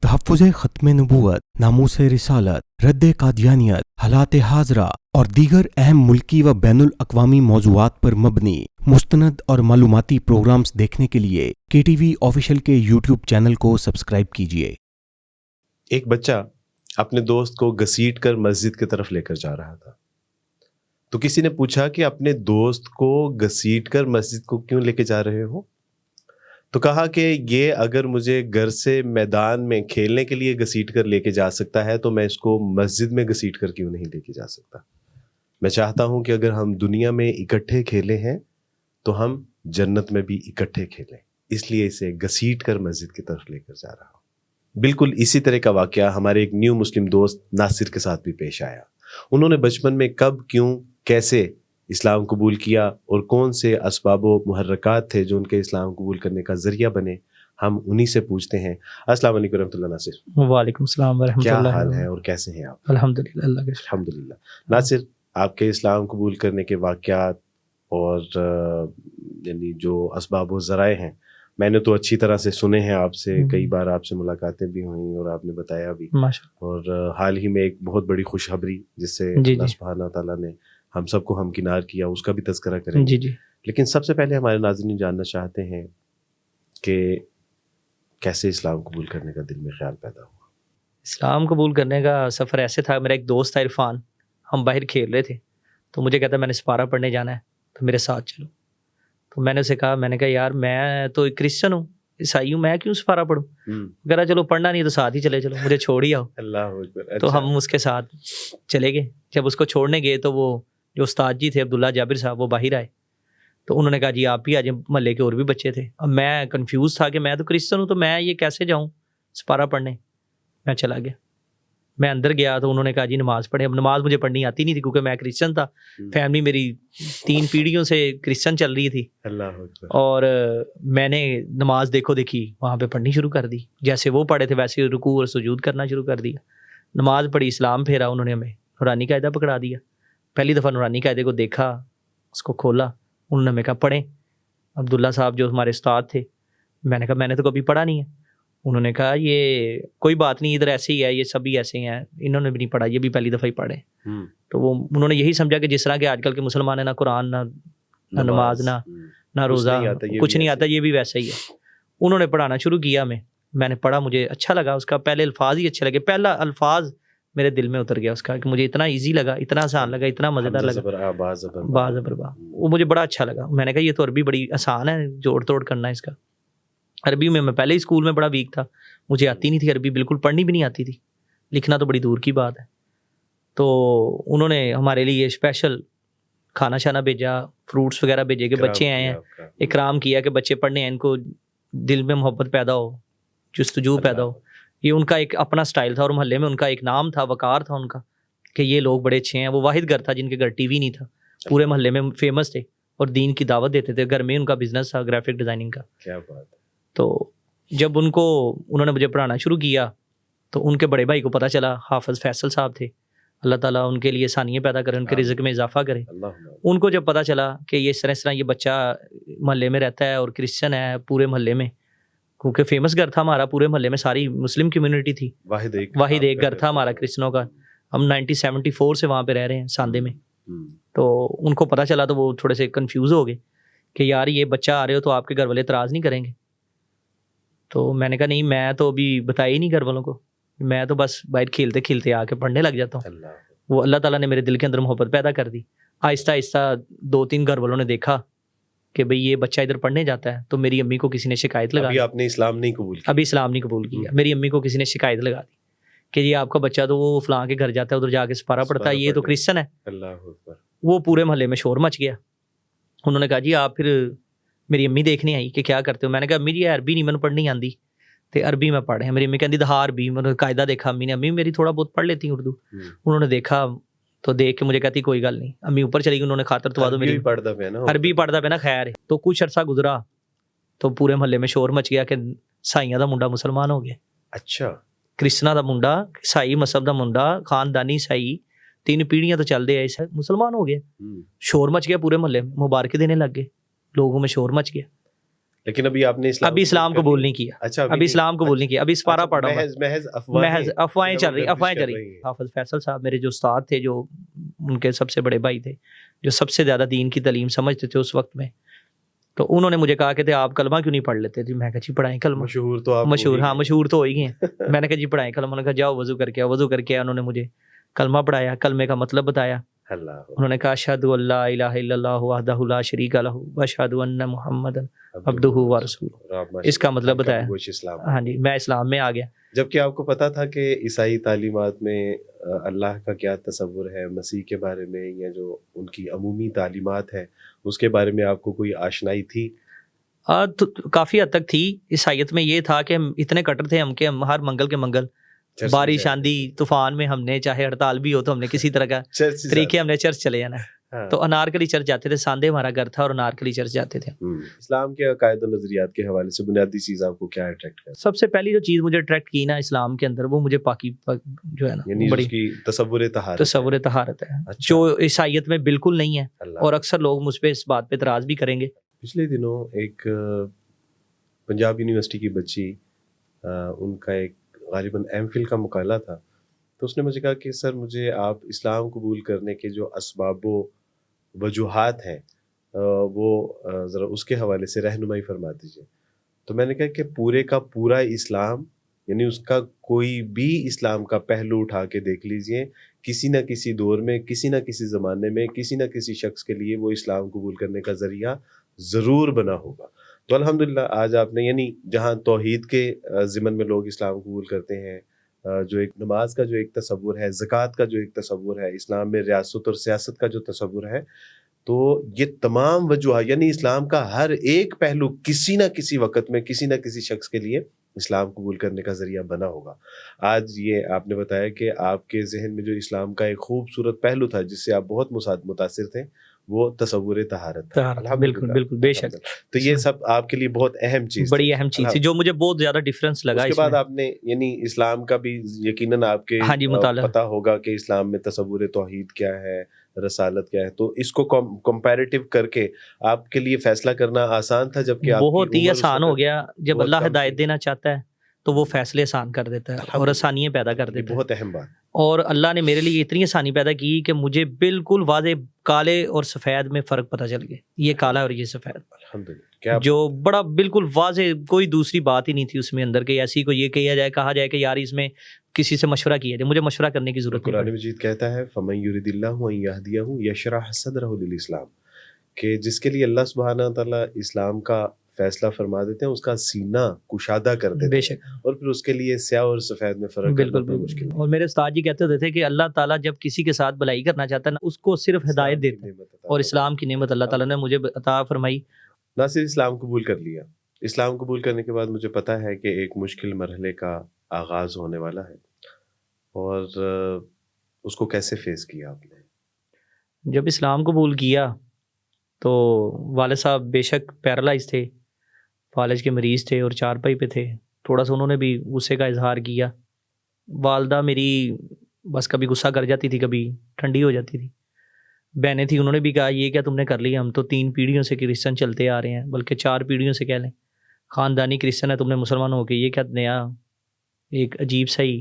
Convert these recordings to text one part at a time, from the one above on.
تحفظ ختم نبوت، ناموس رسالت، رد قادیانیت، حالات حاضرہ اور دیگر اہم ملکی و بین الاقوامی موضوعات پر مبنی مستند اور معلوماتی پروگرامز دیکھنے کے لیے کے ٹی وی آفیشیل کے یوٹیوب چینل کو سبسکرائب کیجیے۔ ایک بچہ اپنے دوست کو گھسیٹ کر مسجد کی طرف لے کر جا رہا تھا، تو کسی نے پوچھا کہ اپنے دوست کو گھسیٹ کر مسجد کو کیوں لے کے جا رہے ہو؟ تو کہا کہ یہ اگر مجھے گھر سے میدان میں کھیلنے کے لیے گھسیٹ کر لے کے جا سکتا ہے تو میں اس کو مسجد میں گھسیٹ کر کیوں نہیں لے کے جا سکتا۔ میں چاہتا ہوں کہ اگر ہم دنیا میں اکٹھے کھیلے ہیں تو ہم جنت میں بھی اکٹھے کھیلیں، اس لیے اسے گھسیٹ کر مسجد کی طرف لے کر جا رہا ہوں۔ بالکل اسی طرح کا واقعہ ہمارے ایک نیو مسلم دوست ناصر کے ساتھ بھی پیش آیا۔ انہوں نے بچپن میں کب، کیوں، کیسے اسلام قبول کیا اور کون سے اسباب و محرکات تھے جو ان کے اسلام قبول کرنے کا ذریعہ بنے، ہم انہی سے پوچھتے ہیں۔ السلام علیکم ورحمۃ اللہ ناصر۔ وعلیکم السلام ورحمۃ اللہ۔ کیا حال ہے اور کیسے ہیں آپ؟ الحمدللہ، اللہ کا شکر۔ الحمدللہ۔ ناصر، آپ کے اسلام قبول کرنے کے واقعات اور یعنی جو اسباب و ذرائع ہیں، میں نے تو اچھی طرح سے سنے ہیں، آپ سے کئی بار آپ سے ملاقاتیں بھی ہوئیں اور آپ نے بتایا بھی، اور حال ہی میں ایک بہت بڑی خوشخبری جس سے اللہ سبحانہ تعالیٰ نے ہم سب کو ہمکنار کیا، اس کا بھی تذکرہ کریں گے۔ لیکن سب سے پہلے ہمارے ناظرین جاننا چاہتے ہیں کہ کیسے اسلام قبول کرنے کا دل میں خیال پیدا ہوا؟ اسلام قبول کرنے کا سفر ایسے تھا، میرا ایک دوست تھا عرفان، ہم باہر کھیل رہے تھے تو مجھے کہتا میں نے سپارہ پڑھنے جانا ہے تو میرے ساتھ چلو۔ تو میں نے اسے کہا، میں نے کہا یار میں تو ایک کرسچن ہوں، عیسائی ہوں، میں کیوں سپارہ پڑھوں؟ کہہ رہا چلو پڑھنا نہیں تو ساتھ ہی چلے چلو، مجھے چھوڑ ہی آؤ۔ اللہ اکبر۔ تو ہم اس کے ساتھ چلے گئے۔ جب اس کو چھوڑنے گئے تو وہ جو استاد جی تھے عبداللہ جابر صاحب، وہ باہر آئے تو انہوں نے کہا جی آپ بھی آ جائیں، محلے کے اور بھی بچے تھے۔ اب میں کنفیوز تھا کہ میں تو کرسچن ہوں تو میں یہ کیسے جاؤں سپارہ پڑھنے۔ میں چلا گیا، میں اندر گیا تو انہوں نے کہا جی نماز پڑھیں۔ اب نماز مجھے پڑھنی آتی نہیں تھی کیونکہ میں کرسچن تھا، فیملی میری 3 پیڑھیوں سے کرسچن چل رہی تھی، اور میں نے نماز دیکھو دیکھی وہاں پہ پڑھنی شروع کر دی، جیسے وہ پڑھے تھے ویسے رکوع اور سجود کرنا شروع کر دیا۔ نماز پڑھی، اسلام پھیرا، انہوں نے ہمیں نورانی قاعدہ پکڑا دیا۔ پہلی دفعہ نورانی قاعدے کو دیکھا، اس کو کھولا، انہوں نے ہمیں کہا پڑھیں۔ عبداللہ صاحب جو ہمارے استاد تھے، میں نے کہا میں نے تو کبھی پڑھا نہیں ہے۔ انہوں نے کہا یہ کوئی بات نہیں، ادھر ایسے ہی ہے، یہ سبھی ایسے ہی ہیں، انہوں نے بھی نہیں پڑھا، یہ بھی پہلی دفعہ ہی پڑھے۔ تو وہ انہوں نے یہی سمجھا کہ جس طرح کہ آج کل کے مسلمان ہیں، نہ قرآن نہ نماز نہ روزہ، کچھ نہیں آتا، یہ بھی ویسا ہی ہے۔ انہوں نے پڑھانا شروع کیا، میں نے پڑھا، مجھے اچھا لگا، اس کا پہلے الفاظ ہی اچھے لگے، پہلا الفاظ میرے دل میں اتر گیا اس کا، کہ مجھے اتنا ایزی لگا، اتنا آسان لگا، اتنا مزیدار لگا، با زبر با، وہ مجھے بڑا اچھا لگا۔ میں نے کہا یہ تو عربی بڑی آسان ہے، جوڑ توڑ کرنا اس کا۔ عربی میں پہلے ہی اسکول میں بڑا ویک تھا، مجھے آتی نہیں تھی عربی، بالکل پڑھنی بھی نہیں آتی تھی، لکھنا تو بڑی دور کی بات ہے۔ تو انہوں نے ہمارے لیے اسپیشل کھانا شانا بھیجا، فروٹس وغیرہ بھیجے کہ بچے آئے ہیں، اکرام کیا کہ بچے پڑھنے ہیں، ان کو دل میں محبت پیدا ہو، جستجو پیدا ہو۔ یہ ان کا ایک اپنا سٹائل تھا، اور محلے میں ان کا ایک نام تھا، وقار تھا ان کا، کہ یہ لوگ بڑے اچھے ہیں۔ وہ واحد گھر تھا جن کے گھر ٹی وی نہیں تھا، پورے محلے میں فیمس تھے اور دین کی دعوت دیتے تھے، گھر میں ان کا بزنس تھا گرافک ڈیزائننگ کا۔ کیا بات ہے۔ تو جب انہوں نے مجھے پڑھانا شروع کیا تو ان کے بڑے بھائی کو پتہ چلا، حافظ فیصل صاحب تھے، اللہ تعالیٰ ان کے لیے آسانیاں پیدا کرے، ان کے رزق میں اضافہ کرے۔ ان کو جب پتہ چلا کہ یہ اس طرح یہ بچہ محلے میں رہتا ہے اور کرسچن ہے، پورے محلے میں، کیونکہ فیمس گھر تھا ہمارا، پورے محلے میں ساری مسلم کمیونٹی تھی، واحد ایک گھر تھا ہمارا کرسچنوں کا۔ ہم 1974 سے وہاں پہ رہ رہے ہیں ساندے میں۔ تو ان کو پتہ چلا تو وہ تھوڑے سے کنفیوز ہو گئے کہ یار یہ بچہ آ رہے ہو تو آپ کے گھر والے اعتراض نہیں کریں گے؟ تو میں نے کہا نہیں، میں تو ابھی بتایا ہی نہیں گھر والوں کو، میں تو بس باہر کھیلتے کھیلتے آ کے پڑھنے لگ جاتا ہوں۔ وہ اللہ تعالیٰ نے میرے دل کے اندر محبت پیدا کر دی۔ آہستہ آہستہ 2-3 گھر والوں نے دیکھا کہ بھئی یہ بچہ ادھر پڑھنے جاتا ہے، تو میری امی کو کسی نے شکایت لگا دی۔ آپ نے اسلام نہیں قبول کیا؟ ابھی اسلام نہیں قبول کیا۔ میری امی کو کسی نے شکایت لگا دی کہ یہ آپ کا بچہ تو وہ فلاں کے گھر جاتا ہے، ادھر جا کے سپارہ پڑھتا ہے، یہ تو کرسچن ہے۔ وہ پورے محلے میں شور مچ گیا۔ انہوں نے کہا جی آپ پھر، میری امی دیکھنے آئی کہ کیا کرتے ہو۔ میں نے کہا امی جی عربی نہیں مجھے پڑھنی آندی، تے عربی میں پڑھے۔ میری امی کہندی دہا عربی، میں نے قاعدہ دیکھا، امی نے، امی میری تھوڑا بہت پڑھ لیتی اردو۔ انہوں نے دیکھا تو دیکھ کے مجھے کہتی کوئی گل نہیں، امی اوپر چلی گئی، انہوں نے خاطر تو میری عربی پڑھتا پہ نا، خیر ہے۔ تو کچھ عرصہ گزرا تو پورے محلے میں شور مچ گیا کہ سائیاں دا منڈا مسلمان ہو گیا۔ اچھا، کرسچنا دا منڈا، عیسائی مذہب دا منڈا، خاندانی عیسائی، 3 پیڑھیاں تو چل دے آئے، مسلمان ہو گیا۔ شور مچ گیا پورے محلے میں، مبارکیں دینے لگ گئے، لوگوں میں شور مچ گیا۔ لیکن ابھی آپ نے ابھی اسلام قبول نہیں کیا. اچھا ابھی اسلام قبول نہیں کیا, ابھی سپارہ پڑھا ہوا, محض افواہیں چل رہی, افواہیں چل رہی. حافظ فیصل صاحب میرے جو استاد تھے, جو ان کے سب سے بڑے بھائی تھے, جو سب سے زیادہ دین کی تعلیم سمجھتے تھے اس وقت میں, تو انہوں نے مجھے کہا کہ آپ کلمہ کیوں نہیں پڑھ لیتے جی. میں کہا جی پڑھائیں کلمہ. مشہور تو آپ مشہور, ہاں مشہور تو ہو ہی گئے. میں نے کہا جی پڑھائیں کلمہ. انہوں نے کہا جاؤ وضو کر کے. وضو کر کے انہوں نے مجھے کلمہ پڑھایا, کلمے کا مطلب بتایا. انہوں نے کہا اشہد ان لا الہ الا اللہ وحدہ لا شریک لہ واشہد ان محمدا عبدہ ورسولہ. اس کا مطلب بتایا. ہاں جی, میں اسلام میں آ گیا. جبکہ آپ کو پتا تھا کہ عیسائی تعلیمات میں اللہ کا کیا تصور ہے, مسیح کے بارے میں, یا جو ان کی عمومی تعلیمات ہے اس کے بارے میں آپ کو کوئی آشنائی تھی؟ کافی حد تک تھی. عیسائیت میں یہ تھا کہ ہم اتنے کٹر تھے ہم کہ ہم ہر منگل کے منگل, بارش آندھی طوفان میں ہم نے, چاہے ہڑتال بھی ہو تو ہم نے کسی طرح کا طریقے ہم نے چرچ چلے جانا. تو انارکلی چرچ جاتے تھے. ساندے ہمارا گھر تھا اور انارکلی چرچ جاتے تھے. اسلام کے عقائد و نظریات کے حوالے سے بنیادی چیز آپ کو کیا اٹریکٹ کرتی؟ سب سے پہلی جو چیز مجھے اٹریکٹ کی نا اسلام کے اندر, وہ مجھے پاکی جو ہے نا, یعنی بڑی اس کی تصور طہارت ہے, جو عیسائیت میں بالکل نہیں ہے. اور اکثر لوگ مجھ پہ اس بات پہ اعتراض بھی کریں گے. پچھلے دنوں ایک پنجاب یونیورسٹی کی بچی, ان کا ایک غالباً ایم فل کا مقالہ تھا, تو اس نے مجھے کہا کہ سر مجھے آپ اسلام قبول کرنے کے جو اسباب و وجوہات ہیں وہ ذرا اس کے حوالے سے رہنمائی فرما دیجیے. تو میں نے کہا کہ پورے کا پورا اسلام, یعنی اس کا کوئی بھی اسلام کا پہلو اٹھا کے دیکھ لیجئے, کسی نہ کسی دور میں, کسی نہ کسی زمانے میں, کسی نہ کسی شخص کے لیے وہ اسلام قبول کرنے کا ذریعہ ضرور بنا ہوگا. تو الحمدللہ آج آپ نے, یعنی جہاں توحید کے ضمن میں لوگ اسلام قبول کرتے ہیں, جو ایک نماز کا جو ایک تصور ہے, زکوٰۃ کا جو ایک تصور ہے, اسلام میں ریاست اور سیاست کا جو تصور ہے, تو یہ تمام وجوہات, یعنی اسلام کا ہر ایک پہلو کسی نہ کسی وقت میں کسی نہ کسی شخص کے لیے اسلام قبول کرنے کا ذریعہ بنا ہوگا. آج یہ آپ نے بتایا کہ آپ کے ذہن میں جو اسلام کا ایک خوبصورت پہلو تھا جس سے آپ بہت متاثر تھے, وہ تصور طہارت تھا. بالکل بالکل, بے شک. تو یہ سب آپ کے لیے بہت اہم چیز, بڑی اہم چیز تھی, جو مجھے بہت زیادہ ڈفرینس لگا. اس کے بعد آپ نے, یعنی اسلام کا بھی یقیناً آپ کے پتہ ہوگا کہ اسلام میں تصور توحید کیا ہے, رسالت کیا ہے, تو اس کو کمپیریٹیو کر کے آپ کے لیے فیصلہ کرنا آسان تھا, جبکہ بہت ہی آسان ہو گیا. جب اللہ ہدایت دینا چاہتا ہے تو وہ فیصلے آسان کر دیتا ہے اور آسانیاں پیدا کر دیتا ہے. بہت اہم بات. اور اللہ نے میرے لیے اتنی آسانی پیدا کی کہ مجھے بالکل واضح کالے اور سفید میں فرق پتہ چل گیا. یہ کالا اور یہ سفید, الحمدللہ, جو بڑا بالکل واضح, کوئی دوسری بات ہی نہیں تھی اس میں اندر کہ ایسی کو یہ کہا جائے کہ یار اس میں کسی سے مشورہ کیا جائے. مجھے مشورہ کرنے کی ضرورت نہیں. قرآن مجید کہتا ہے فَمَن يُرِدِ اللَّهُ أَن يَهْدِيَهُ يَشْرَحْ صَدْرَهُ لِلْإِسْلَامِ, کہ جس کے لیے اللہ سبحانہ تعالیٰ اسلام کا فیصلہ فرما دیتے ہیں, اس کا سینہ کشادہ کر دیتے ہیں. بے شک. اور پھر اس کے لیے سیاہ اور سفید میں فرق کرنا بڑا مشکل ہے. اور میرے استاد جی کہتے ہوتے تھے کہ اللہ تعالیٰ جب کسی کے ساتھ بھلائی کرنا چاہتا ہے نا, اس کو صرف ہدایت دیتا ہے, اور اسلام کی نعمت اللہ تعالیٰ نے مجھے عطا فرمائی. نہ صرف اسلام قبول کر لیا, اسلام قبول کرنے کے بعد مجھے پتا ہے کہ ایک مشکل مرحلے کا آغاز ہونے والا ہے, اور اس کو کیسے فیس کیا آپ نے؟ جب اسلام قبول کیا تو والد صاحب بے شک پیرالائز تھے, فالج کے مریض تھے اور چارپائی پہ تھے. تھوڑا سا انہوں نے بھی غصے کا اظہار کیا. والدہ میری بس کبھی غصہ کر جاتی تھی, کبھی ٹھنڈی ہو جاتی تھی. بہنیں تھیں, انہوں نے بھی کہا یہ کیا تم نے کر لیا, ہم تو 3 پیڑھیوں سے کرسچن چلتے آ رہے ہیں, بلکہ 4 پیڑھیوں سے کہہ لیں, خاندانی کرسچن ہے, تم نے مسلمان ہو کے یہ کیا نیا ایک عجیب سا ہی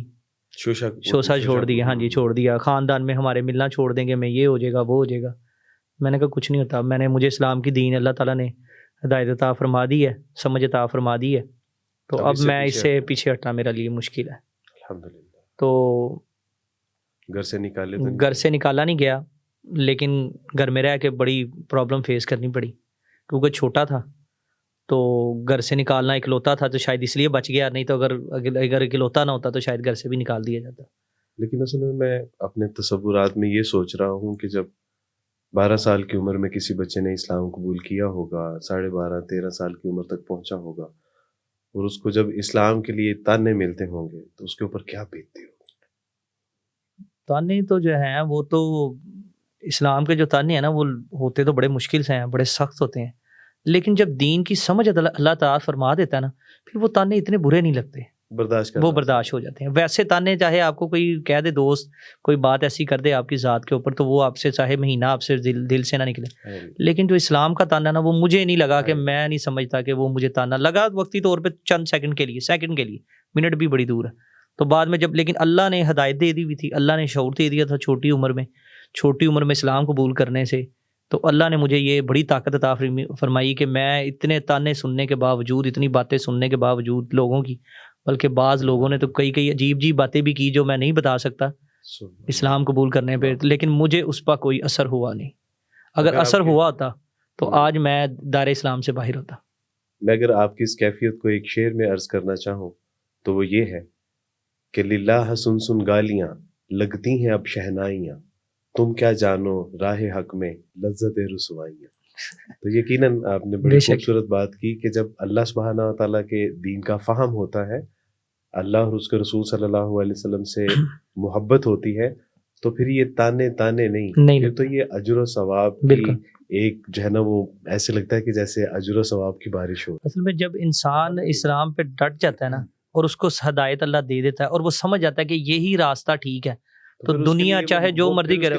شوشہ چھوڑ دیا. ہاں جی, چھوڑ دیا. خاندان میں ہمارے ملنا چھوڑ دیں گے, میں یہ ہو جائے گا, وہ ہو جائے گا. میں نے کہا کچھ نہیں ہوتا. مجھے اسلام کی دین اللہ تعالیٰ نے ہدایت عطا فرما دی ہے, سمجھ عطا فرما دی ہے, تو اب میں اس سے پیچھے ہٹنا میرا لیے مشکل ہے. الحمدللہ. تو گھر سے نکالا نہیں گیا, لیکن گھر میں رہ کے بڑی پرابلم فیس کرنی پڑی, کیونکہ چھوٹا تھا. تو گھر سے نکالنا اکلوتا تھا تو شاید اس لیے بچ گیا, نہیں تو اگر اکلوتا نہ ہوتا تو شاید گھر سے بھی نکال دیا جاتا. لیکن اصل میں اپنے تصورات میں یہ سوچ رہا ہوں کہ جب 12 سال کی عمر میں کسی بچے نے اسلام قبول کیا ہوگا, 12.5-13 سال کی عمر تک پہنچا ہوگا, اور اس کو جب اسلام کے لیے تانے ملتے ہوں گے تو اس کے اوپر کیا بیتتی ہوگی؟ تانے تو جو ہیں وہ تو اسلام کے جو تانے ہیں نا, وہ ہوتے تو بڑے مشکل سے ہیں, بڑے سخت ہوتے ہیں. لیکن جب دین کی سمجھ اللہ تعالیٰ فرما دیتا ہے نا, پھر وہ تانے اتنے برے نہیں لگتے. برداشت وہ برداشت ہو جاتے ہیں. ویسے تانے چاہے آپ کو کوئی کہہ دے دوست کوئی بات ایسی کر دے آپ کی ذات کے اوپر تو وہ آپ سے چاہے مہینہ آپ سے دل سے نہ نکلے, لیکن جو اسلام کا تانا نا وہ مجھے نہیں لگا کہ میں نہیں سمجھتا کہ وہ مجھے تانا لگا وقتی طور پہ چند سیکنڈ کے لیے, منٹ بھی بڑی دور ہے. تو بعد میں جب لیکن اللہ نے ہدایت دے دی ہوئی تھی, اللہ نے شعور دے دیا تھا چھوٹی عمر میں اسلام قبول کرنے سے, تو اللہ نے مجھے یہ بڑی طاقت عطا فرمائی کہ میں اتنے تانے سننے کے باوجود, اتنی باتیں سننے کے باوجود لوگوں کی, بلکہ بعض لوگوں نے تو کئی عجیب باتیں بھی کی جو میں نہیں بتا سکتا اسلام قبول کرنے پہ, لیکن مجھے اس پر کوئی اثر ہوا نہیں. اگر اثر ہوا ہوتا تو آج میں دار اسلام سے باہر ہوتا. میں اگر آپ کی اس کیفیت کو ایک شعر میں عرض کرنا چاہوں تو وہ یہ ہے کہ للہ سن گالیاں لگتی ہیں اب شہنائیاں, تم کیا جانو راہ حق میں لذت رسوائیاں. تو یقیناً آپ نے بڑی خوبصورت بات کی کہ جب اللہ سبحانہ تعالیٰ کے دین کا فہم ہوتا ہے, اللہ اور اس کے رسول صلی اللہ علیہ وسلم سے محبت ہوتی ہے, تو پھر یہ تانے نہیں, پھر تو یہ اجر و ثواب کی ایک جو ہے نا وہ ایسے لگتا ہے کہ جیسے اجر و ثواب کی بارش ہو. اصل میں جب انسان اسلام پہ ڈٹ جاتا ہے نا اور اس کو ہدایت اللہ دے دیتا ہے اور وہ سمجھ جاتا ہے کہ یہی راستہ ٹھیک ہے, تو دنیا چاہے جو مرضی کرے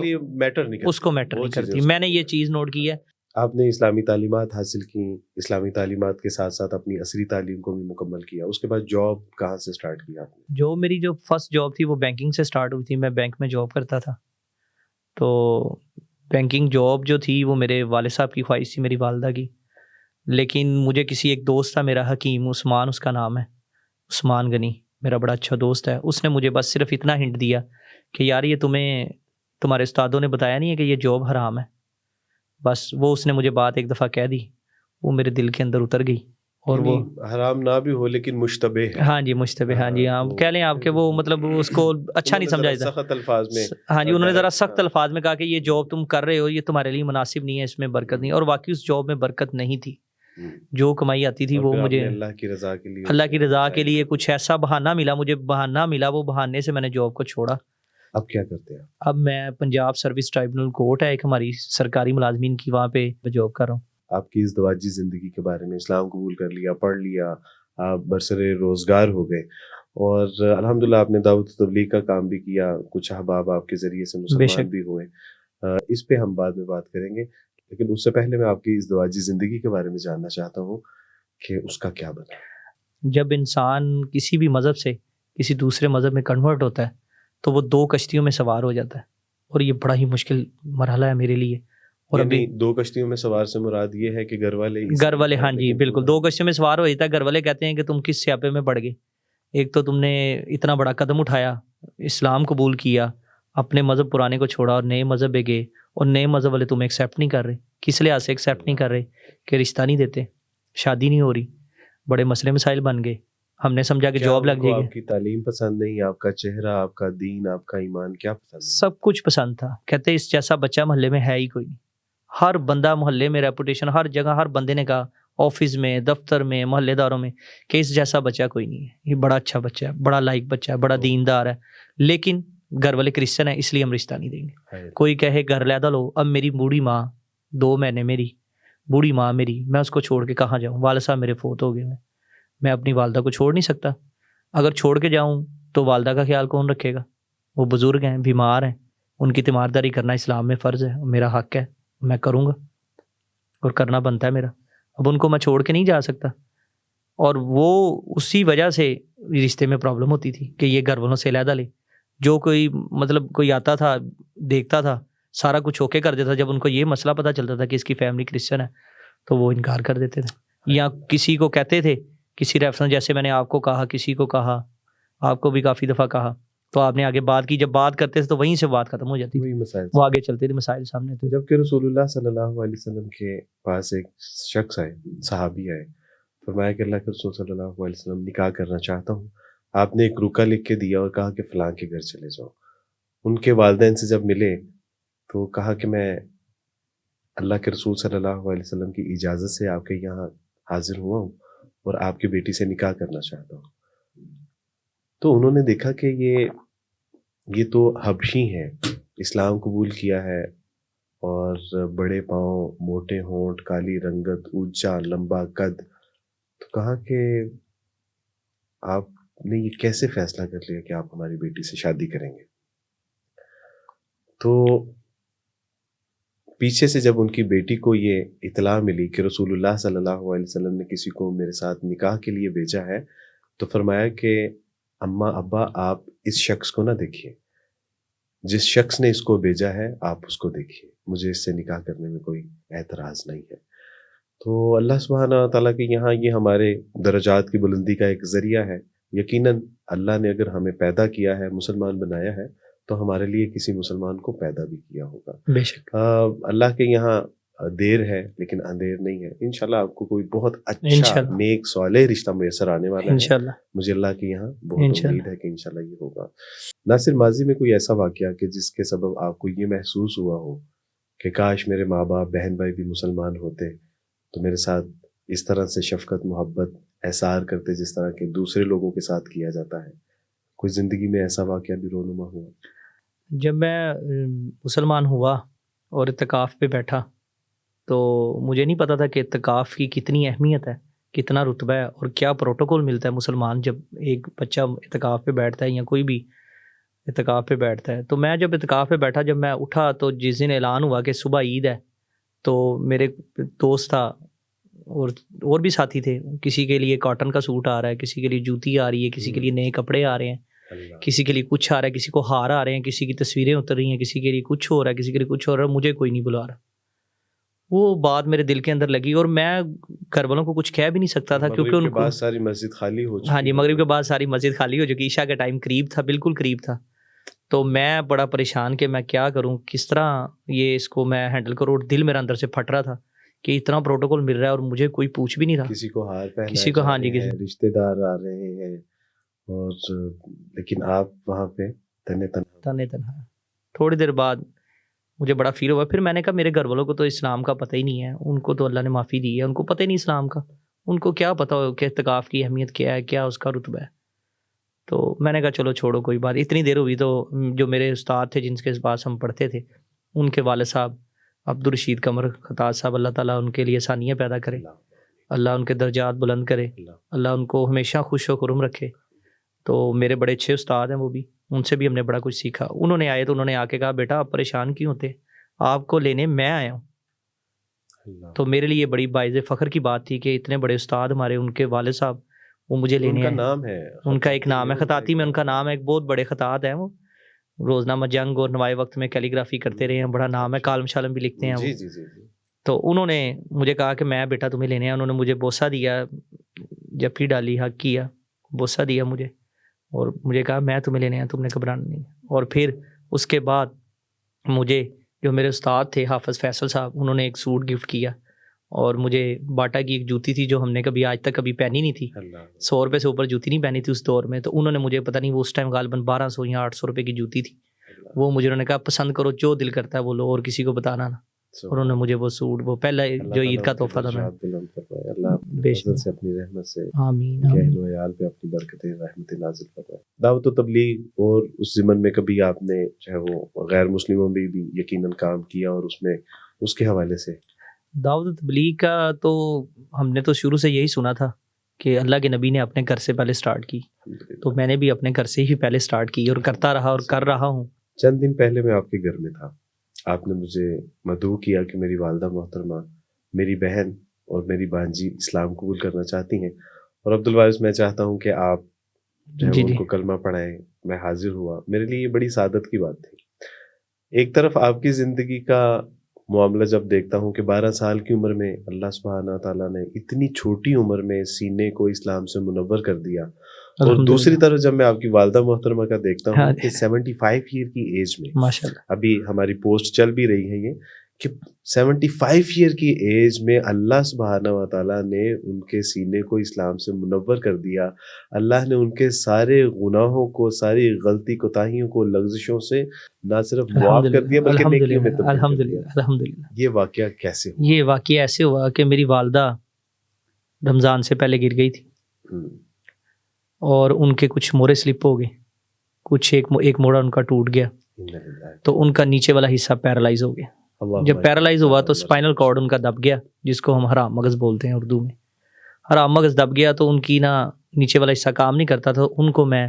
اس کو میٹر نہیں کرتی. میں نے یہ چیز نوٹ کی ہے. آپ نے اسلامی تعلیمات حاصل کی, اسلامی تعلیمات کے ساتھ ساتھ اپنی عصری تعلیم کو بھی مکمل کیا, اس کے بعد جاب کہاں سے سٹارٹ کیا آپ نے؟ میری جو فرسٹ جاب تھی وہ بینکنگ سے سٹارٹ ہوئی تھی. میں بینک میں جاب کرتا تھا, تو بینکنگ جاب جو تھی وہ میرے والد صاحب کی خواہش تھی, میری والدہ کی, لیکن مجھے کسی ایک دوست تھا میرا حکیم عثمان اس کا نام ہے, عثمان غنی میرا بڑا اچھا دوست ہے. اس نے مجھے بس صرف اتنا ہنٹ دیا کہ یار یہ تمہارے استادوں نے بتایا نہیں ہے کہ یہ جاب حرام ہے. بس وہ اس نے مجھے بات ایک دفعہ کہہ دی, وہ میرے دل کے اندر اتر گئی. اور وہ حرام نہ بھی ہو لیکن مشتبہ ہے. ہاں جی مشتبہ, ہاں جی ہاں کہہ لیں آپ کہ وہ مطلب اس کو اچھا نہیں سمجھا جاتا. سخت الفاظ میں, ہاں جی انہوں نے ذرا سخت الفاظ میں کہا کہ یہ جاب تم کر رہے ہو یہ تمہارے لیے مناسب نہیں ہے, اس میں برکت نہیں. اور واقعی اس جاب میں برکت نہیں تھی, جو کمائی آتی تھی وہ مجھے اللہ کی رضا کے لیے کچھ ایسا بہانہ ملا, وہ بہانے سے میں نے جاب کو چھوڑا. اب کیا کرتے ہیں؟ اب میں پنجاب سروس ٹرائبونل کورٹ ہے ایک ہماری سرکاری ملازمین کی, وہاں پہ جاب کر رہا ہوں. آپ کی ازدواجی زندگی کے بارے میں, اسلام قبول کر لیا, پڑھ لیا, آپ برسر روزگار ہو گئے, اور الحمدللہ آپ نے دعوت تبلیغ کا کام بھی کیا, کچھ احباب آپ کے ذریعے سے مسلمان بھی ہوئے. اس پہ ہم بعد میں بات کریں گے, لیکن اس سے پہلے میں آپ کی ازدواجی زندگی کے بارے میں جاننا چاہتا ہوں کہ اس کا کیا بنا. جب انسان کسی بھی مذہب سے کسی دوسرے مذہب میں کنورٹ ہوتا ہے تو وہ 2 کشتیوں میں سوار ہو جاتا ہے, اور یہ بڑا ہی مشکل مرحلہ ہے میرے لیے. اور ابھی 2 کشتیوں میں سوار سے مراد یہ ہے کہ گھر والے ہاں جی بالکل 2 کشتیوں میں سوار ہو جاتا ہے. گھر والے کہتے ہیں کہ تم کس سیاپے میں پڑ گئے, ایک تو تم نے اتنا بڑا قدم اٹھایا, اسلام قبول کیا, اپنے مذہب پرانے کو چھوڑا اور نئے مذہب پہ گئے, اور نئے مذہب والے تمہیں ایکسیپٹ نہیں کر رہے. کس لحاظ سے ایکسیپٹ نہیں کر رہے؟ کہ رشتہ نہیں دیتے, شادی نہیں ہو رہی, بڑے مسئلے مسائل بن گئے. ہم نے سمجھا کہ جاب لگ جائے گی. آپ کی تعلیم پسند نہیں, آپ کا چہرہ, آپ کا دین, آپ کا ایمان کیا پسند؟ سب کچھ پسند تھا. کہتے اس جیسا بچہ محلے میں ہے ہی کوئی نہیں. ہر بندہ محلے میں, ریپوٹیشن ہر جگہ, ہر بندے نے کہا, آفس میں, دفتر میں, محلے داروں میں, کہ اس جیسا بچہ کوئی نہیں ہے. یہ بڑا اچھا بچہ ہے, بڑا لائق بچہ ہے, بڑا دیندار ہے, لیکن گھر والے کرسچن ہیں اس لیے ہم رشتہ نہیں دیں گے. کوئی کہے گھر لیدا لو. اب میری بوڑھی ماں 2 مہینے میری بوڑھی ماں میری, میں اس کو چھوڑ کے کہاں جاؤں؟ والد صاحب میرے فوت ہو گئے, میں اپنی والدہ کو چھوڑ نہیں سکتا. اگر چھوڑ کے جاؤں تو والدہ کا خیال کون رکھے گا؟ وہ بزرگ ہیں, بیمار ہیں, ان کی تیمارداری کرنا اسلام میں فرض ہے, میرا حق ہے, میں کروں گا اور کرنا بنتا ہے میرا. اب ان کو میں چھوڑ کے نہیں جا سکتا. اور وہ اسی وجہ سے رشتے میں پرابلم ہوتی تھی کہ یہ گھر والوں سے علیحدہ لے. جو کوئی آتا تھا دیکھتا تھا سارا کچھ اوکے کر دیتا. جب ان کو یہ مسئلہ پتہ چلتا تھا کہ اس کی فیملی کرسچن ہے تو وہ انکار کر دیتے تھے, یا کسی کو کہتے تھے کسی ریفرنس, جیسے میں نے آپ کو کہا, کسی کو کہا, آپ کو بھی کافی دفعہ کہا, تو آپ نے آگے بات کی. جب بات کرتے تھے تو وہیں سے بات ختم ہو جاتی تھی, وہ آگے چلتے تھے, مسائل سامنے تھے. جب کہ رسول اللہ صلی اللہ علیہ وسلم کے پاس ایک شخص آئے, صحابی آئے, فرمایا کہ اللہ کے رسول صلی اللہ علیہ وسلم نکاح کرنا چاہتا ہوں. آپ نے ایک رکا لکھ کے دیا اور کہا کہ فلاں کے گھر چلے جاؤ. ان کے والدین سے جب ملے تو کہا کہ میں اللہ کے رسول صلی اللہ علیہ وسلم کی اجازت سے آپ کے یہاں حاضر ہوا ہوں اور آپ کی بیٹی سے نکاح کرنا چاہتا ہوں. تو انہوں نے دیکھا کہ یہ تو حبشی ہیں, اسلام قبول کیا ہے, اور بڑے پاؤں, موٹے ہونٹ, کالی رنگت, اونچا لمبا قد. تو کہا کہ آپ نے یہ کیسے فیصلہ کر لیا کہ آپ ہماری بیٹی سے شادی کریں گے؟ تو پیچھے سے جب ان کی بیٹی کو یہ اطلاع ملی کہ رسول اللہ صلی اللہ علیہ وسلم نے کسی کو میرے ساتھ نکاح کے لیے بھیجا ہے، تو فرمایا کہ اماں ابا آپ اس شخص کو نہ دیکھیے، جس شخص نے اس کو بھیجا ہے آپ اس کو دیکھیے، مجھے اس سے نکاح کرنے میں کوئی اعتراض نہیں ہے۔ تو اللہ سبحانہ تعالیٰ کے یہاں یہ ہمارے درجات کی بلندی کا ایک ذریعہ ہے۔ یقیناً اللہ نے اگر ہمیں پیدا کیا ہے، مسلمان بنایا ہے، تو ہمارے لیے کسی مسلمان کو پیدا بھی کیا ہوگا۔ بے شک اللہ کے یہاں دیر ہے لیکن اندھیر نہیں ہے۔ انشاءاللہ آپ کو کوئی بہت اچھا انشاءاللہ نیک صالح رشتہ میسر آنے والا ہے۔ انشاءاللہ مجھے اللہ کے یہاں بہت انشاءاللہ امید ہے کہ انشاءاللہ یہ ہوگا۔ ناصر، ماضی میں کوئی ایسا واقعہ کہ جس کے سبب آپ کو یہ محسوس ہوا ہو کہ کاش میرے ماں باپ بہن بھائی بھی مسلمان ہوتے تو میرے ساتھ اس طرح سے شفقت محبت احسار کرتے جس طرح کہ دوسرے لوگوں کے ساتھ کیا جاتا ہے؟ کوئی زندگی میں ایسا واقعہ بھی رونما ہوا؟ جب میں مسلمان ہوا اور اعتکاف پہ بیٹھا تو مجھے نہیں پتا تھا کہ اعتکاف کی کتنی اہمیت ہے، کتنا رتبہ ہے اور کیا پروٹوکول ملتا ہے مسلمان جب ایک بچہ اعتکاف پہ بیٹھتا ہے یا کوئی بھی اعتکاف پہ بیٹھتا ہے۔ تو میں جب اعتکاف پہ بیٹھا، جب میں اٹھا تو جس دن اعلان ہوا کہ صبح عید ہے، تو میرے دوست تھا اور بھی ساتھی تھے، کسی کے لیے کاٹن کا سوٹ آ رہا ہے، کسی کے لیے جوتی آ رہی ہے، کسی کے لیے نئے کپڑے آ رہے ہیں، کسی کے لیے کچھ آ رہا ہے، کسی کو ہار آ رہے ہیں، کسی کی تصویریں اتر رہی ہیں، کسی کے لیے کچھ ہو رہا ہے، کسی کے لیے کچھ ہو رہا ہے، مجھے کوئی نہیں بلا رہا۔ وہ بات میرے دل کے اندر لگی اور میں گھر والوں کو کچھ کہہ بھی نہیں سکتا تھا کیونکہ ان کو ساری مسجد خالی ہو چکی۔ ہاں جی، مغرب کے بعد ساری مسجد خالی ہو چکی، عشاء کا ٹائم قریب تھا، بالکل قریب تھا۔ تو میں بڑا پریشان کہ میں کیا کروں، کس طرح یہ اس کو میں ہینڈل کروں، اور دل میرا اندر سے پھٹ رہا تھا کہ اتنا پروٹوکول مل رہا ہے اور مجھے کوئی پوچھ بھی نہیں رہا۔ کسی کو ہار پہنا، کسی کو، ہاں جی، کسی رشتے دار آ رہے ہیں، اور لیکن آپ وہاں پہ تنے تنہا۔ تھوڑی دیر بعد مجھے بڑا فیل ہوا، پھر میں نے کہا میرے گھر والوں کو تو اسلام کا پتہ ہی نہیں ہے، ان کو تو اللہ نے معافی دی ہے، ان کو پتہ ہی نہیں اسلام کا، ان کو کیا پتہ ہو کہ اعتکاف کی اہمیت کیا ہے، کیا اس کا رتبہ ہے۔ تو میں نے کہا چلو چھوڑو کوئی بات۔ اتنی دیر ہوئی تو جو میرے استاد تھے جن کے پاس ہم پڑھتے تھے، ان کے والد صاحب عبدالرشید قمر خطاط صاحب، اللہ تعالیٰ ان کے لیے آسانیاں پیدا کرے، اللہ ان کے درجات بلند کرے، اللہ ان کو ہمیشہ خوش و خرم رکھے۔ تو میرے بڑے اچھے استاد ہیں وہ بھی، ان سے بھی ہم نے بڑا کچھ سیکھا۔ انہوں نے آئے تو انہوں نے آ کے کہا بیٹا آپ پریشان کیوں ہوتے، آپ کو لینے میں آیا ہوں۔ تو میرے لیے بڑی باعث فخر کی بات تھی کہ اتنے بڑے استاد ہمارے، ان کے والد صاحب وہ مجھے لینے آئے۔ نام ہے، ان کا ایک نام ہے خطاطی میں، ان کا نام ہے، ایک بہت بڑے خطاط ہیں، وہ روزنامہ جنگ اور نوائے وقت میں کیلیگرافی کرتے رہے ہیں، بڑا نام ہے، کالم شالم بھی لکھتے ہیں وہ۔ تو انہوں نے مجھے کہا کہ میں بیٹا تمہیں لینے آیا۔ انہوں نے مجھے بوسہ دیا، جپی ڈالی، حق کیا، بوسہ دیا مجھے، اور مجھے کہا میں تمہیں لینے آیا، تم نے گھبرانا نہیں۔ اور پھر اس کے بعد مجھے جو میرے استاد تھے حافظ فیصل صاحب، انہوں نے ایک سوٹ گفٹ کیا، اور مجھے باٹا کی ایک جوتی تھی جو ہم نے کبھی آج تک کبھی پہنی نہیں تھی، 100 روپے سے اوپر جوتی نہیں پہنی تھی اس دور میں۔ تو انہوں نے مجھے پتہ نہیں وہ اس ٹائم غالباً 1200 یا 800 روپے کی جوتی تھی، وہ مجھے انہوں نے کہا پسند کرو، جو دل کرتا ہے وہ لو اور کسی کو بتانا نہ۔ اور انہوں نے مجھے وہ سوٹ، وہ پہلا جو عید کا تحفہ تھا، اللہ اپنے فضل سے، اپنی رحمت سے، آمین، اہل و عیال پہ اپنی برکتیں رحمتیں نازل فرمائے۔ دعوت و تبلیغ اور اس ضمن میں کبھی آپ نے چاہے وہ غیر مسلموں میں بھی یقیناً کام کیا، اور اس میں اس کے حوالے سے دعوت و تبلیغ کا تو ہم نے تو شروع سے یہی سنا تھا کہ اللہ کے نبی نے اپنے گھر سے پہلے سٹارٹ کی، تو میں نے بھی اپنے گھر سے ہی پہلے سٹارٹ کی اور کرتا رہا اور کر رہا ہوں۔ چند دن پہلے میں آپ کے گھر میں تھا، آپ نے مجھے مدعو کیا کہ میری والدہ محترمہ، میری بہن اور میری بانجی اسلام قبول کرنا چاہتی ہیں، اور عبدالوارث میں چاہتا ہوں کہ آپ ان کو کلمہ پڑھائیں۔ میں حاضر ہوا، میرے لیے یہ بڑی سعادت کی بات تھی۔ ایک طرف آپ کی زندگی کا معاملہ جب دیکھتا ہوں کہ 12 سال کی عمر میں اللہ سبحانہ تعالیٰ نے اتنی چھوٹی عمر میں سینے کو اسلام سے منور کر دیا، اور دوسری طرف جب میں آپ کی والدہ محترمہ کا دیکھتا ہوں کہ 75 ایئر کی ایج میں، ماشاءاللہ ابھی ہماری پوسٹ چل بھی رہی ہے یہ کہ 75 ایئر کی ایج میں اللہ سبحانہ و تعالیٰ نے ان کے سینے کو اسلام سے منور کر دیا۔ اللہ نے ان کے سارے گناہوں کو، ساری غلطی کوتاہیوں کو، لغزشوں سے نہ صرف معاف کر دیا بلکہ نیکیوں میں تبدیل کر دیا۔ الحمدللہ۔ یہ واقعہ کیسے ہوا؟ یہ واقعہ ایسے ہوا کہ میری والدہ رمضان سے پہلے گر گئی تھی، اور ان کے کچھ مورے سلپ ہو گئے، کچھ ایک موڑا ان کا ٹوٹ گیا، تو ان کا نیچے والا حصہ پیرالائز ہو گیا۔ جب پیرالائز ہوا تو اسپائنل کارڈ ان کا دب گیا، جس کو ہم حرام مغز بولتے ہیں اردو میں۔ حرام مغز دب گیا تو ان کی نا نیچے والا حصہ کام نہیں کرتا تھا ان کو میں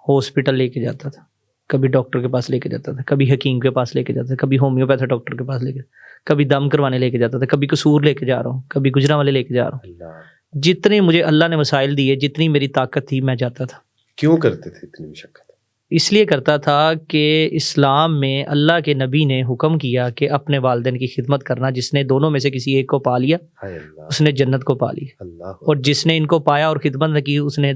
ہاسپٹل لے کے جاتا تھا، کبھی ڈاکٹر کے پاس لے کے جاتا تھا، کبھی حکیم کے پاس لے کے جاتا تھا، کبھی ہومیوپیتھ ڈاکٹر کے پاس لے کے، کبھی دم کروانے لے کے جاتا تھا، کبھی قصور لے کے جا رہا ہوں، کبھی گجرا والے لے کے جا رہا ہوں. اللہ. جتنے مجھے اللہ نے وسائل دیے، جتنی میری طاقت تھی، میں جاتا تھا. کیوں کرتے تھے اتنی مشقت؟ اس لیے کرتا تھا کہ اسلام میں اللہ کے نبی نے حکم کیا کہ اپنے والدین کی خدمت کرنا. جس نے دونوں میں سے کسی ایک کو پا لیا ہائے اللہ. اس نے جنت کو پا لی، اللہ. اور جس نے ان کو پایا اور خدمت نہ کی اس نے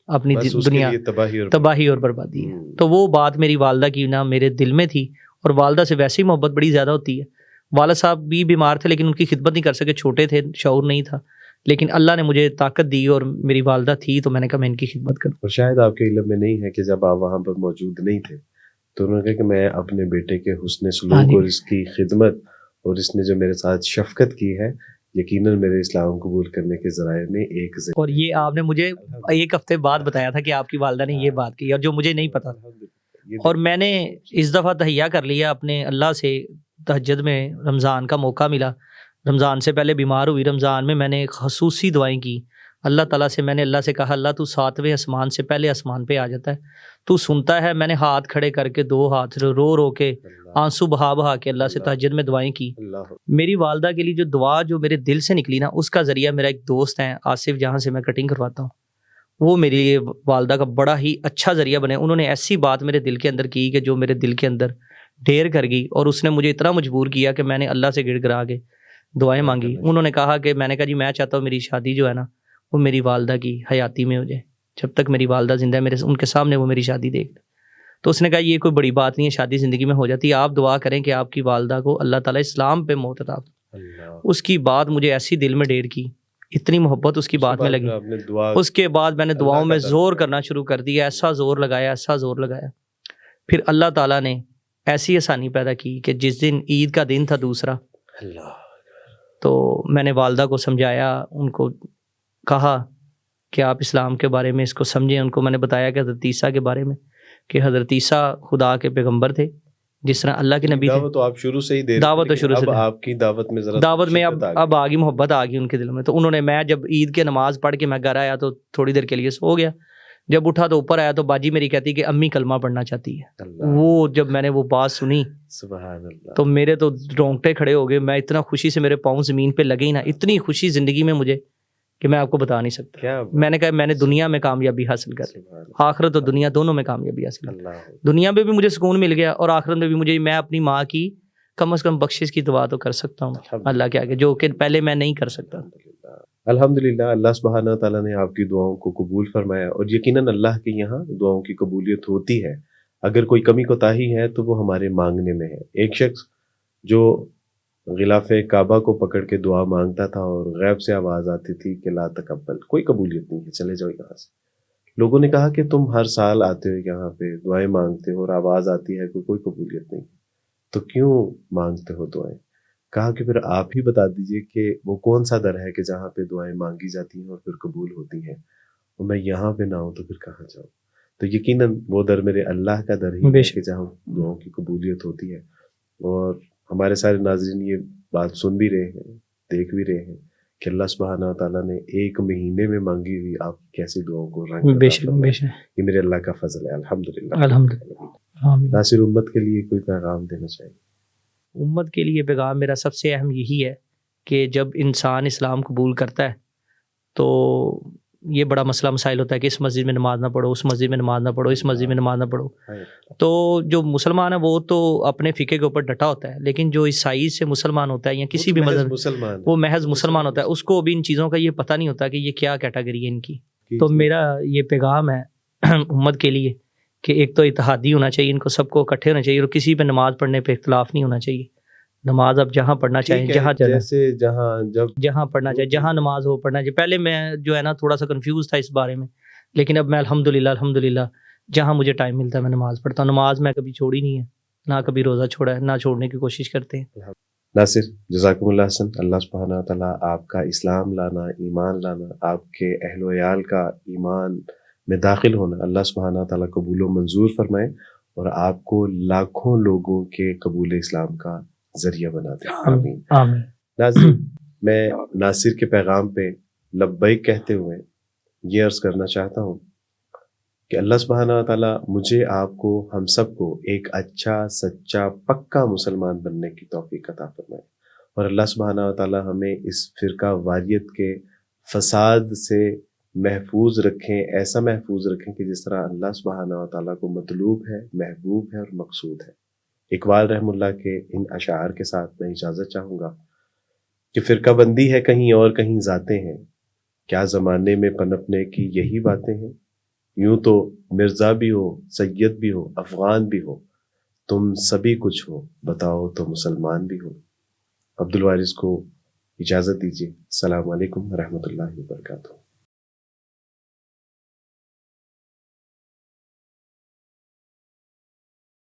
اپنی بس اس کے دنیا لیے تباہی اور بربادی ہے. تو وہ بات میری والدہ کی نا میرے دل میں تھی، اور والدہ سے ویسی محبت بڑی زیادہ ہوتی ہے. والد صاحب بھی بیمار تھے لیکن ان کی خدمت نہیں کر سکے، چھوٹے تھے، شعور نہیں تھا، لیکن اللہ نے مجھے طاقت دی اور میری والدہ تھی تو میں نے کہا میں ان کی خدمت کروں. اور شاید آپ کے علم میں نہیں ہے کہ جب آپ وہاں پر موجود نہیں تھے تو انہوں نے کہا کہ میں اپنے بیٹے کے حسن سلوک اور اس کی خدمت اور اس نے جو میرے ساتھ شفقت کی ہے یقیناً میرے اسلام قبول کرنے کے ذرائع میں ایک اور یہ آپ نے مجھے ایک ہفتے بعد بتایا تھا کہ آپ کی والدہ نے یہ بات کی، اور جو مجھے نہیں پتا تھا. اور میں نے اس دفعہ تہیہ کر لیا اپنے اللہ سے. تہجد میں رمضان کا موقع ملا، رمضان سے پہلے بیمار ہوئی، رمضان میں میں نے خصوصی دعائیں کی اللہ تعالیٰ سے. میں نے اللہ سے کہا اللہ تو 7ویں آسمان سے پہلے آسمان پہ آ جاتا ہے، تو سنتا ہے. میں نے ہاتھ کھڑے کر کے 2 ہاتھ رو رو کے آنسو بہا بہا کے اللہ سے تہجد میں دعائیں کی. میری والدہ کے لیے جو دعا جو میرے دل سے نکلی نا، اس کا ذریعہ میرا ایک دوست ہے آصف، جہاں سے میں کٹنگ کرواتا ہوں، وہ میری لیے والدہ کا بڑا ہی اچھا ذریعہ بنے. انہوں نے ایسی بات میرے دل کے اندر کی کہ جو میرے دل کے اندر ڈھیر کر گئی، اور اس نے مجھے اتنا مجبور کیا کہ میں نے اللہ سے گڑ گڑا کے دعائیں مانگی. انہوں نے کہا کہ میں نے کہا جی میں چاہتا ہوں میری شادی جو ہے نا وہ میری والدہ کی حیاتی میں ہو جائے، جب تک میری والدہ زندہ ہے ان کے سامنے وہ میری شادی دیکھ لیں. تو اس نے کہا یہ کوئی بڑی بات نہیں ہے، شادی زندگی میں ہو جاتی ہے، آپ دعا کریں کہ آپ کی والدہ کو اللہ تعالیٰ اسلام پہ موت عطا فرمائے. اس کی بات مجھے ایسی دل میں ڈیر کی، اتنی محبت اس کی بات میں لگی. اس کے بعد میں نے دعاؤں میں زور کرنا شروع کر دیا، ایسا زور لگایا، ایسا زور لگایا. پھر اللہ تعالیٰ نے ایسی آسانی پیدا کی کہ جس دن عید کا دن تھا دوسرا، تو میں نے والدہ کو سمجھایا، ان کو کہا کہ آپ اسلام کے بارے میں اس کو سمجھیں. ان کو میں نے بتایا کہ حضرت عیسیٰ کے بارے میں، کہ حضرت عیسیٰ خدا کے پیغمبر تھے جس طرح اللہ کے نبی تھے. دعوت تو آپ شروع سے ہی دے رہے تھے، دعوت تو شروع سے آپ کی دعوت میں ذرا دعوت میں اب آگی محبت آ گئی ان کے دل میں. تو انہوں نے، میں جب عید کے نماز پڑھ کے میں گھر آیا تو تھوڑی دیر کے لیے سو گیا. جب اٹھا تو اوپر آیا تو باجی میری کہتی کہ امی کلمہ پڑھنا چاہتی ہے. وہ جب میں نے وہ بات سنی سبحان اللہ، تو میرے تو رونگٹے کھڑے ہو گئے. میں اتنا خوشی سے، میرے پاؤں زمین پہ لگے ہی نا، اتنی خوشی زندگی میں مجھے کہ میں آپ کو بتا نہیں سکتا. میں نے کہا میں نے دنیا میں کامیابی حاصل کر لی، آخرت اور دنیا دونوں میں کامیابی حاصل کر لی. دنیا میں بھی مجھے سکون مل گیا اور آخرت میں بھی مجھے، میں اپنی ماں کی کم از کم بخشش کی دعا تو کر سکتا ہوں اللہ کے آگے، جو کہ پہلے میں نہیں کر سکتا. الحمدللہ اللہ سبحانہ تعالیٰ نے آپ کی دعاؤں کو قبول فرمایا، اور یقیناً اللہ کے یہاں دعاؤں کی قبولیت ہوتی ہے. اگر کوئی کمی کوتاہی ہے تو وہ ہمارے مانگنے میں ہے. ایک شخص جو غلاف کعبہ کو پکڑ کے دعا مانگتا تھا اور غیب سے آواز آتی تھی کہ لا تقبل، کوئی قبولیت نہیں ہے، چلے جاؤ یہاں سے. لوگوں نے کہا کہ تم ہر سال آتے ہو یہاں پہ دعائیں مانگتے ہو اور آواز آتی ہے کہ کوئی قبولیت نہیں، تو کیوں مانگتے ہو دعائیں؟ کہا کہ پھر آپ ہی بتا دیجئے کہ وہ کون سا در ہے کہ جہاں پہ دعائیں مانگی جاتی ہیں اور پھر قبول ہوتی ہیں، اور میں یہاں پہ نہ ہوں تو پھر کہاں جاؤں؟ تو یقیناً وہ در میرے اللہ کا در ہی ہے کہ جہاں دعاؤں کی قبولیت ہوتی ہے. اور ہمارے سارے ناظرین یہ بات سن بھی رہے ہیں، دیکھ بھی رہے ہیں کہ اللہ سبحانہ تعالیٰ نے 1 مہینے میں مانگی ہوئی آپ کیسی دعاؤں کو رنگ عطا فرمایا. یہ میرے اللہ کا فضل ہے، الحمدللہ. ناصر، امت کے لیے کوئی پیغام دینا چاہیے؟ امت کے لیے پیغام میرا سب سے اہم یہی ہے کہ جب انسان اسلام قبول کرتا ہے تو یہ بڑا مسئلہ مسائل ہوتا ہے کہ اس مسجد میں نماز نہ پڑھو، اس مسجد میں نماز نہ پڑھو، اس مسجد میں نماز نہ پڑھو. تو جو مسلمان ہے وہ تو اپنے فقہ کے اوپر ڈٹا ہوتا ہے، لیکن جو عیسائی سے مسلمان ہوتا ہے یا کسی بھی مذہب، وہ محض مسلمان ہوتا ہے، اس کو بھی ان چیزوں کا یہ پتہ نہیں ہوتا کہ یہ کیا کیٹیگری ہے ان کی. تو میرا یہ پیغام ہے امت کے لیے کہ ایک تو اتحادی ہونا چاہیے، ان کو سب کو اکٹھے ہونا چاہیے، اور کسی پہ نماز پڑھنے پہ اختلاف نہیں ہونا چاہیے. نماز اب جہاں پڑھنا چاہیے، جہاں پڑھنا چاہیے، جہاں نماز ہو پڑھنا چاہیے. پہلے میں جو ہے نا تھوڑا سا کنفیوز تھا اس بارے میں، لیکن اب میں الحمدللہ جہاں مجھے ٹائم ملتا ہے میں نماز پڑھتا ہوں. نماز میں کبھی چھوڑی نہیں ہے، نہ کبھی روزہ چھوڑا ہے، نہ چھوڑنے کی کوشش کرتے ہیں. ناصر، جزاکم اللہ حسن. اللہ سبحانہ تعالیٰ آپ کا اسلام لانا، ایمان لانا، آپ کے اہل و عیال کا ایمان میں داخل ہونا اللہ سبحانہ تعالیٰ قبول و منظور فرمائے، اور آپ کو لاکھوں لوگوں کے قبول اسلام کا ذریعہ بنا دے. آمین آمین. ناظرین، میں ناصر کے پیغام پہ لبیک کہتے ہوئے یہ عرض کرنا چاہتا ہوں کہ اللہ سبحانہ و تعالیٰ مجھے، آپ کو، ہم سب کو ایک اچھا سچا پکا مسلمان بننے کی توفیق عطا فرمائے، اور اللہ سبحانہ و تعالیٰ ہمیں اس فرقہ واریت کے فساد سے محفوظ رکھیں، ایسا محفوظ رکھیں کہ جس طرح اللہ سبحانہ و تعالیٰ کو مطلوب ہے، محبوب ہے اور مقصود ہے۔ اقبال رحم اللہ کے ان اشعار کے ساتھ میں اجازت چاہوں گا کہ فرقہ بندی ہے کہیں اور کہیں ذاتیں ہیں، کیا زمانے میں پنپنے کی یہی باتیں ہیں، یوں تو مرزا بھی ہو، سید بھی ہو، افغان بھی ہو، تم سبھی کچھ ہو، بتاؤ تو مسلمان بھی ہو۔ عبدالوارث کو اجازت دیجیے۔ السلام علیکم ورحمۃ اللہ وبرکاتہ۔